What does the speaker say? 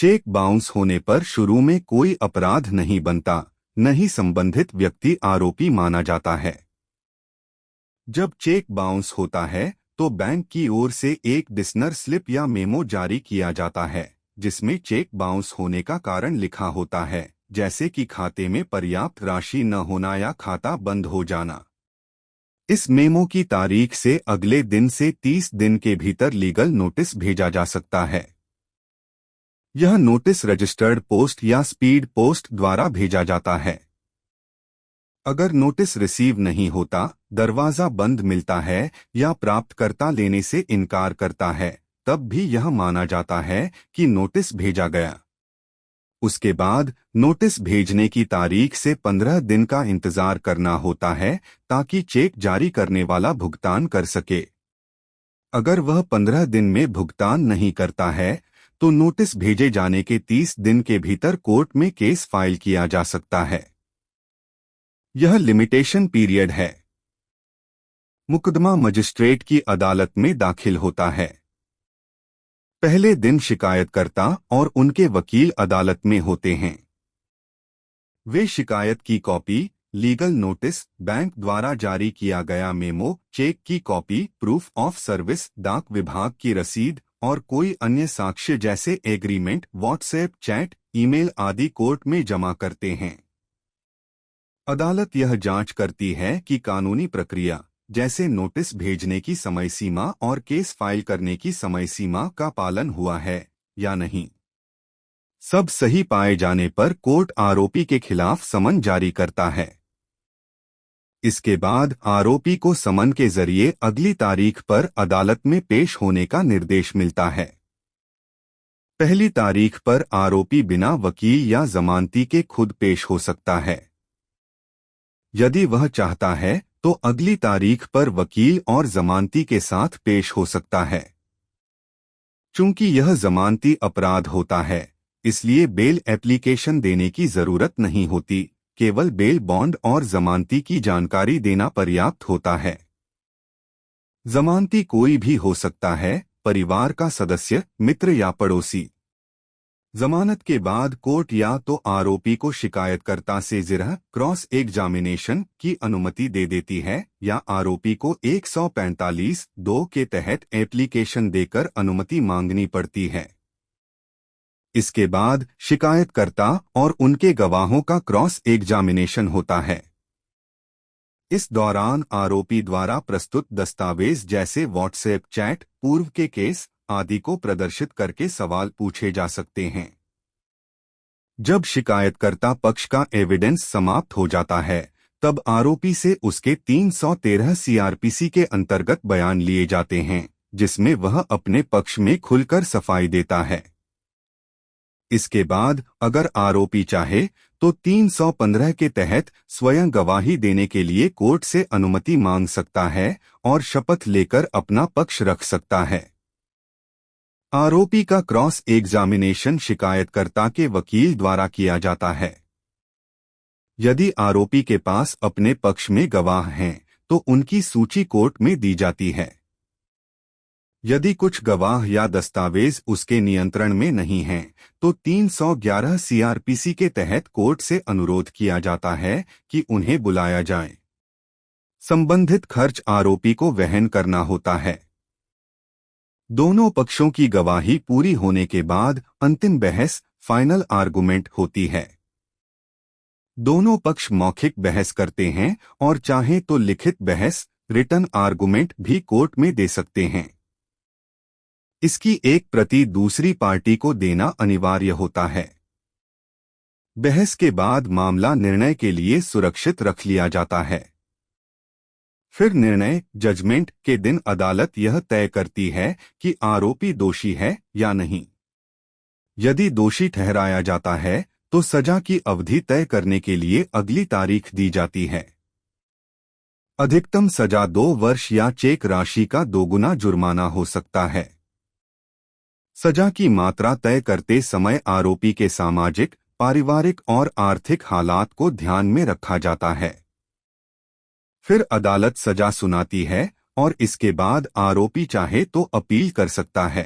Cheque bounce होने पर शुरू में कोई अपराध नहीं बनता, न ही संबंधित व्यक्ति आरोपी माना जाता है। जब चेक बाउंस होता है तो बैंक की ओर से एक डिसनर स्लिप या मेमो जारी किया जाता है, जिसमें चेक बाउंस होने का कारण लिखा होता है, जैसे कि खाते में पर्याप्त राशि न होना या खाता बंद हो जाना। इस मेमो की तारीख से अगले दिन से 30 दिन के भीतर लीगल नोटिस भेजा जा सकता है। यह नोटिस रजिस्टर्ड पोस्ट या स्पीड पोस्ट द्वारा भेजा जाता है। अगर नोटिस रिसीव नहीं होता, दरवाजा बंद मिलता है या प्राप्तकर्ता लेने से इनकार करता है, तब भी यह माना जाता है कि नोटिस भेजा गया। उसके बाद नोटिस भेजने की तारीख से 15 दिन का इंतजार करना होता है ताकि चेक जारी करने वाला भुगतान कर सके। अगर वह 15 दिन में भुगतान नहीं करता है तो नोटिस भेजे जाने के 30 दिन के भीतर कोर्ट में केस फाइल किया जा सकता है। यह लिमिटेशन पीरियड है। मुकदमा मजिस्ट्रेट की अदालत में दाखिल होता है। पहले दिन शिकायतकर्ता और उनके वकील अदालत में होते हैं। वे शिकायत की कॉपी, लीगल नोटिस, बैंक द्वारा जारी किया गया मेमो, चेक की कॉपी, प्रूफ ऑफ सर्विस, डाक विभाग की रसीद और कोई अन्य साक्ष्य जैसे एग्रीमेंट, व्हाट्सएप चैट, ईमेल आदि कोर्ट में जमा करते हैं। अदालत यह जांच करती है कि कानूनी प्रक्रिया जैसे नोटिस भेजने की समय सीमा और केस फाइल करने की समय सीमा का पालन हुआ है या नहीं। सब सही पाए जाने पर कोर्ट आरोपी के खिलाफ समन जारी करता है। इसके बाद आरोपी को समन के जरिए अगली तारीख पर अदालत में पेश होने का निर्देश मिलता है। पहली तारीख पर आरोपी बिना वकील या जमानती के खुद पेश हो सकता है। यदि वह चाहता है तो अगली तारीख पर वकील और जमानती के साथ पेश हो सकता है। चूंकि यह जमानती अपराध होता है, इसलिए बेल एप्लीकेशन देने की जरूरत नहीं होती, केवल बेल बॉन्ड और जमानती की जानकारी देना पर्याप्त होता है। जमानती कोई भी हो सकता है, परिवार का सदस्य, मित्र या पड़ोसी। जमानत के बाद कोर्ट या तो आरोपी को शिकायतकर्ता से जिरह क्रॉस एग्जामिनेशन की अनुमति दे देती है या आरोपी को 145(2) के तहत एप्लीकेशन देकर अनुमति मांगनी पड़ती है। इसके बाद शिकायतकर्ता और उनके गवाहों का क्रॉस एग्जामिनेशन होता है। इस दौरान आरोपी द्वारा प्रस्तुत दस्तावेज जैसे व्हाट्सएप चैट, पूर्व के केस आदि को प्रदर्शित करके सवाल पूछे जा सकते हैं। जब शिकायतकर्ता पक्ष का एविडेंस समाप्त हो जाता है, तब आरोपी से उसके 313 सीआरपीसी के अंतर्गत बयान लिए जाते हैं, जिसमें वह अपने पक्ष में खुलकर सफाई देता है। इसके बाद अगर आरोपी चाहे तो 315 के तहत स्वयं गवाही देने के लिए कोर्ट से अनुमति मांग सकता है और शपथ लेकर अपना पक्ष रख सकता है। आरोपी का क्रॉस एग्जामिनेशन शिकायतकर्ता के वकील द्वारा किया जाता है। यदि आरोपी के पास अपने पक्ष में गवाह हैं, तो उनकी सूची कोर्ट में दी जाती है। यदि कुछ गवाह या दस्तावेज उसके नियंत्रण में नहीं हैं, तो 311 सीआरपीसी के तहत कोर्ट से अनुरोध किया जाता है कि उन्हें बुलाया जाए। संबंधित खर्च आरोपी को वहन करना होता है। दोनों पक्षों की गवाही पूरी होने के बाद अंतिम बहस, फाइनल आर्गुमेंट होती है। दोनों पक्ष मौखिक बहस करते हैं और चाहे तो लिखित बहस, रिटन आर्गुमेंट भी कोर्ट में दे सकते हैं। इसकी एक प्रति दूसरी पार्टी को देना अनिवार्य होता है। बहस के बाद मामला निर्णय के लिए सुरक्षित रख लिया जाता है। फिर निर्णय, जजमेंट के दिन अदालत यह तय करती है कि आरोपी दोषी है या नहीं। यदि दोषी ठहराया जाता है तो सजा की अवधि तय करने के लिए अगली तारीख दी जाती है। अधिकतम सजा 2 वर्ष या चेक राशि का 2 गुना जुर्माना हो सकता है। सजा की मात्रा तय करते समय आरोपी के सामाजिक, पारिवारिक और आर्थिक हालात को ध्यान में रखा जाता है। फिर अदालत सजा सुनाती है और इसके बाद आरोपी चाहे तो अपील कर सकता है।